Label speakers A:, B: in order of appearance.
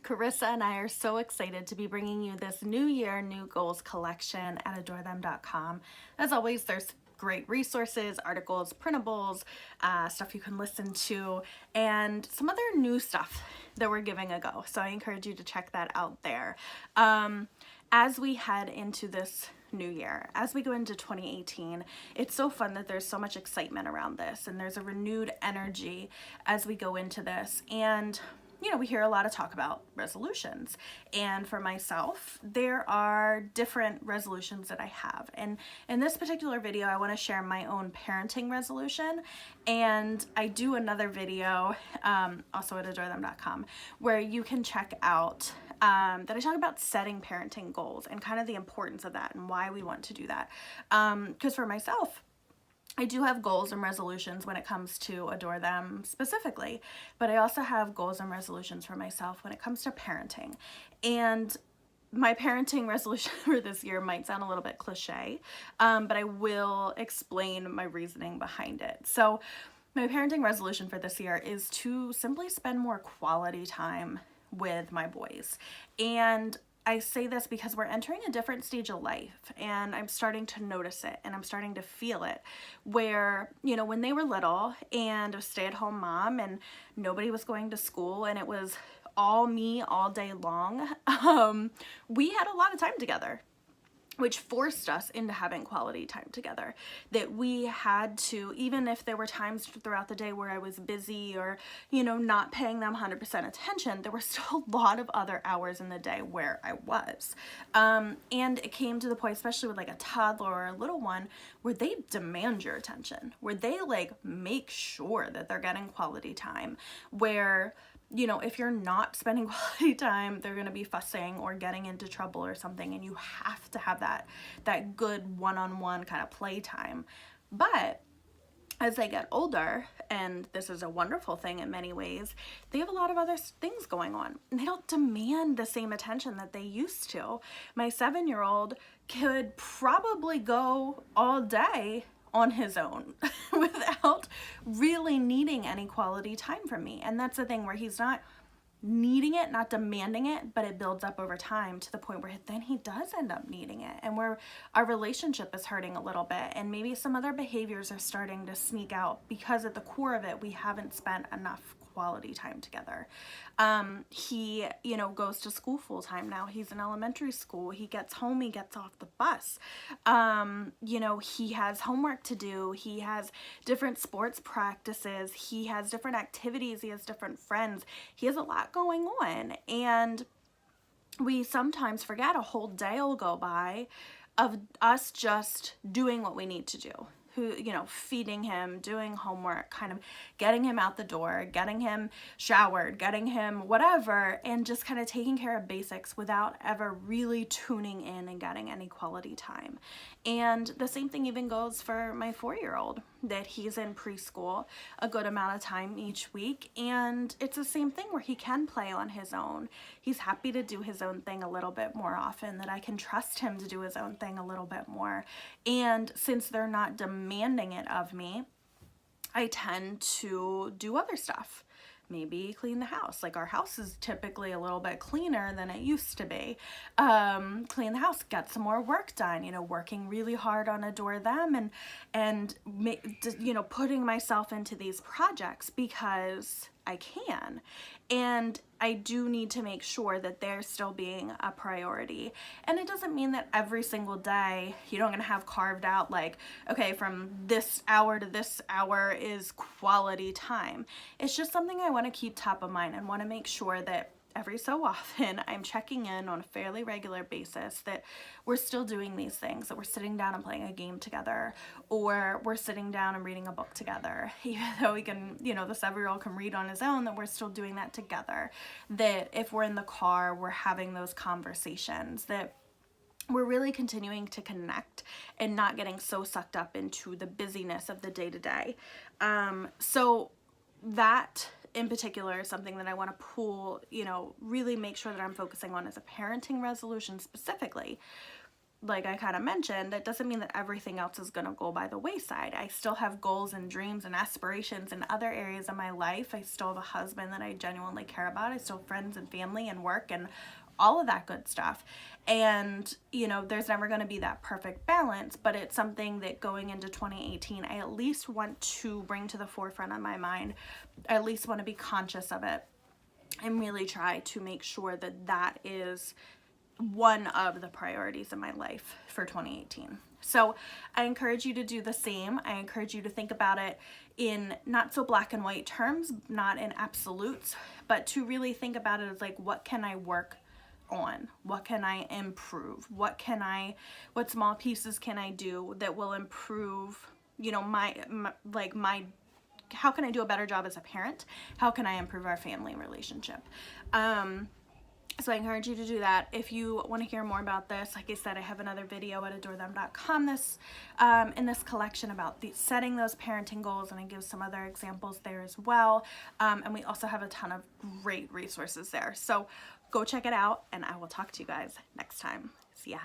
A: Carissa and I are so excited to be bringing you this New Year, New Goals collection at adorethem.com. As always, there's great resources, articles, printables, stuff you can listen to, and some other new stuff that we're giving a go. So I encourage you to check that out there. As we head into this new year, as we go into 2018, it's so fun that there's so much excitement around this, and there's a renewed energy as we go into this. And we hear a lot of talk about resolutions. And for myself, there are different resolutions that I have. And in this particular video, I want to share my own parenting resolution. And I do another video, also at adorethem.com, where you can check out that I talk about setting parenting goals and kind of the importance of that and why we want to do that. Because for myself, I do have goals and resolutions when it comes to Adore Them specifically, but I also have goals and resolutions for myself when it comes to parenting. And my parenting resolution for this year might sound a little bit cliche, but I will explain my reasoning behind it. So my parenting resolution for this year is to simply spend more quality time with my boys. And I say this because we're entering a different stage of life, and I'm starting to notice it and I'm starting to feel it, where, when they were little and a stay-at-home mom and nobody was going to school and it was all me all day long, we had a lot of time together, which forced us into having quality time together. That we had to, even if there were times throughout the day where I was busy or, not paying them 100% attention, there were still a lot of other hours in the day where I was. And it came to the point, especially with like a toddler or a little one, where they demand your attention, where they make sure that they're getting quality time, where if you're not spending quality time, they're going to be fussing or getting into trouble or something, and you have to have that good one-on-one kind of play time. But as they get older, and this is a wonderful thing in many ways, they have a lot of other things going on, and they don't demand the same attention that they used to. My 7-year-old could probably go all day on his own without really needing any quality time from me. And that's the thing, where he's not needing it, not demanding it, but it builds up over time to the point where then he does end up needing it, and where our relationship is hurting a little bit, and maybe some other behaviors are starting to sneak out because at the core of it, we haven't spent enough quality time together. He, goes to school full time now. He's in elementary school. He gets home, he gets off the bus. He has homework to do. He has different sports practices. He has different activities. He has different friends. He has a lot going on. And we sometimes forget a whole day will go by of us just doing what we need to do. Feeding him, doing homework, kind of getting him out the door, getting him showered, getting him whatever, and just kind of taking care of basics without ever really tuning in and getting any quality time. And the same thing even goes for my 4-year-old, that he's in preschool a good amount of time each week, and it's the same thing where he can play on his own. He's happy to do his own thing a little bit more often, that I can trust him to do his own thing a little bit more. And since they're not demanding it of me, I tend to do other stuff. Maybe clean the house. Like, our house is typically a little bit cleaner than it used to be. Clean the house, get some more work done, working really hard on Adore Them, and putting myself into these projects because I can. And I do need to make sure that they're still being a priority. And it doesn't mean that every single day you're not going to have carved out okay, from this hour to this hour is quality time. It's just something I want to keep top of mind and want to make sure that every so often I'm checking in on a fairly regular basis that we're still doing these things, that we're sitting down and playing a game together, or we're sitting down and reading a book together. Even though we can, the 7-year-old can read on his own, that we're still doing that together. That if we're in the car, we're having those conversations, that we're really continuing to connect and not getting so sucked up into the busyness of the day-to-day. So that in particular is something that I want to pull, really make sure that I'm focusing on as a parenting resolution specifically. like I kind of mentioned, it doesn't mean that everything else is going to go by the wayside. I still have goals and dreams and aspirations in other areas of my life. I still have a husband that I genuinely care about. I still have friends and family and work and all of that good stuff. And, you know, there's never going to be that perfect balance, but it's something that going into 2018, I at least want to bring to the forefront of my mind. I at least want to be conscious of it and really try to make sure that that is one of the priorities in my life for 2018. So I encourage you to do the same. I encourage you to think about it in not so black and white terms, not in absolutes, but to really think about it as like, what can I work on? What can I improve? What small pieces can I do that will improve, you know, my how can I do a better job as a parent? How can I improve our family relationship? So I encourage you to do that. If you want to hear more about this, like I said, I have another video at adorthem.com in this collection about setting those parenting goals, and I give some other examples there as well. And we also have a ton of great resources there. So go check it out, and I will talk to you guys next time. See ya.